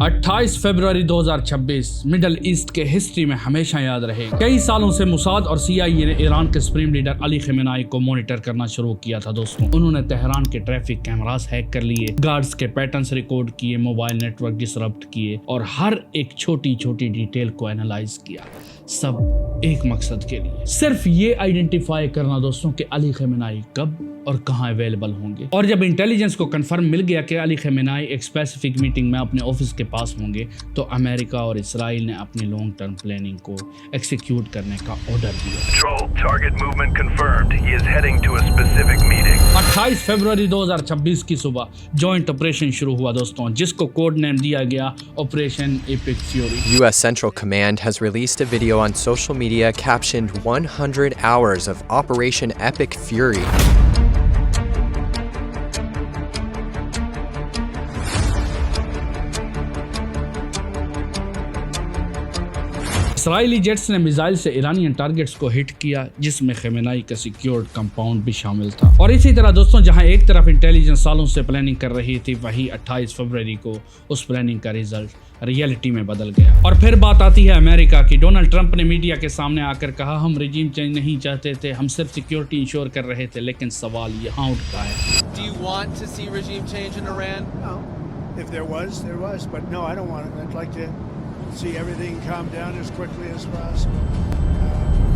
28 फरवरी 2026 middle east के history में हमेशा याद रहेगा। कई सालों से मुसाद और CIA ने ईरान के सुप्रीम लीडर अली खमेनाई को मॉनिटर करना शुरू किया था। दोस्तों, उन्होंने तेहरान के ट्रैफिक कैमरास हैक कर लिए, गार्ड्स के पैटर्न्स रिकॉर्ड किए, मोबाइल नेटवर्क डिसरप्ट किए और हर एक छोटी छोटी डिटेल को एनालाइज किया, सब एक मकसद के लिए, सिर्फ ये आइडेंटिफाई करना दोस्तों कि अली खमेनाई कब और कहां अवेलेबल होंगे। और जब इंटेलिजेंस को कंफर्म मिल गया कि अली खमेनाई एक स्पेसिफिक मीटिंग में अपने ऑफिस के पास होंगे, तो अमेरिका और इसराइल ने अपनी लॉन्ग टर्म प्लानिंग को एक्सिक्यूट करने का ऑर्डर दिया। 28 फरवरी 2026 की सुबह जॉइंट ऑपरेशन शुरू हुआ दोस्तों, जिसको कोड नेम दिया गया operation epic fury. US Central Command has released a video on social media captioned 100 hours of Operation Epic Fury. Israeli jets ने मिसाइल से ईरानियन टारगेट्स को हिट किया, जिसमें खमेनाई का सिक्योर्ड कंपाउंड भी शामिल था। और इसी तरह दोस्तों, जहां एक तरफ इंटेलिजेंस सालों से प्लानिंग कर रही थी, वहीं 28 फरवरी को उस प्लानिंग का रिजल्ट रियलिटी में बदल गया। और फिर बात आती है अमेरिका की। डोनाल्ड ट्रंप ने मीडिया के सामने आकर कहा, हम रिजीम चेंज नहीं चाहते थे, हम सिर्फ सिक्योरिटी इंश्योर कर रहे थे। लेकिन सवाल यहाँ उठता है, Do you want to see regime change in Iran? No. If there was, there was. But no, I don't want it. I'd like to see everything calm down as quickly as possible.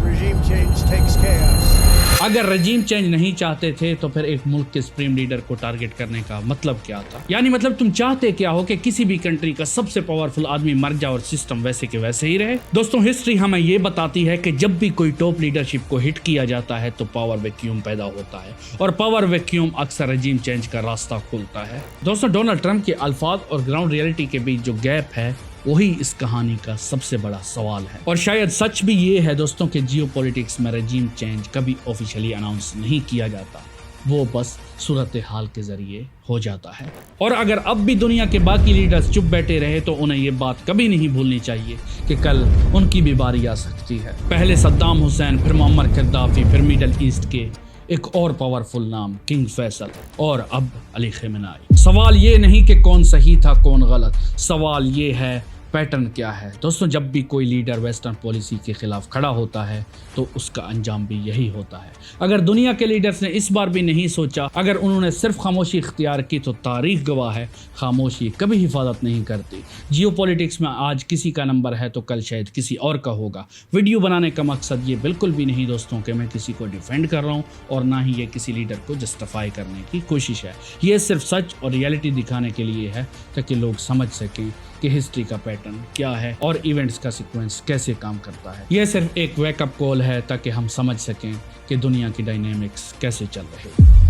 Regime change takes chaos. अगर रजीम change नहीं चाहते थे तो फिर एक मुल्क के supreme leader को टारगेट करने का मतलब क्या था? यानी मतलब तुम चाहते क्या हो कि किसी भी कंट्री का सबसे पावरफुल आदमी मर जाए और सिस्टम वैसे के वैसे ही रहे? दोस्तों, हिस्ट्री हमें ये बताती है कि जब भी कोई टॉप लीडरशिप को हिट किया जाता है तो पावर वैक्यूम पैदा होता है, और पावर वैक्यूम अक्सर रजीम चेंज का रास्ता खोलता है। दोस्तों, डोनाल्ड ट्रंप के अल्फाज और ग्राउंड रियलिटी के बीच जो गैप है, वही इस कहानी का सबसे बड़ा सवाल है। और शायद सच भी ये है दोस्तों कि जियोपॉलिटिक्स में रजीम चेंज कभी ऑफिशियली अनाउंस नहीं किया जाता, वो बस सूरत हाल के जरिए हो जाता है। और अगर अब भी दुनिया के बाकी लीडर्स चुप बैठे रहे तो उन्हें ये बात कभी नहीं भूलनी चाहिए कि कल उनकी भी बारी आ सकती है। पहले सद्दाम हुसैन, फिर मुअम्मर कद्दाफी, फिर मिडल ईस्ट के एक और पावरफुल नाम किंग फैसल, और अब अली खमेनाई। सवाल ये नहीं कि कौन सही था कौन गलत, सवाल ये है पैटर्न क्या है। दोस्तों, जब भी कोई लीडर वेस्टर्न पॉलिसी के खिलाफ खड़ा होता है तो उसका अंजाम भी यही होता है। अगर दुनिया के लीडर्स ने इस बार भी नहीं सोचा, अगर उन्होंने सिर्फ खामोशी इख्तियार की, तो तारीख गवाह है खामोशी कभी हिफाजत नहीं करती। जियोपॉलिटिक्स में आज किसी का नंबर है तो कल शायद किसी और का होगा। वीडियो बनाने का मकसद ये बिल्कुल भी नहीं दोस्तों कि मैं किसी को डिफेंड कर रहा हूँ, और ना ही ये किसी लीडर को जस्टिफाई करने की कोशिश है। ये सिर्फ सच और रियलिटी दिखाने के लिए है ताकि लोग समझ सकें कि हिस्ट्री का पैटर्न क्या है और इवेंट्स का सीक्वेंस कैसे काम करता है। यह सिर्फ एक वेकअप कॉल है ताकि हम समझ सकें कि दुनिया की डायनेमिक्स कैसे चल रही है।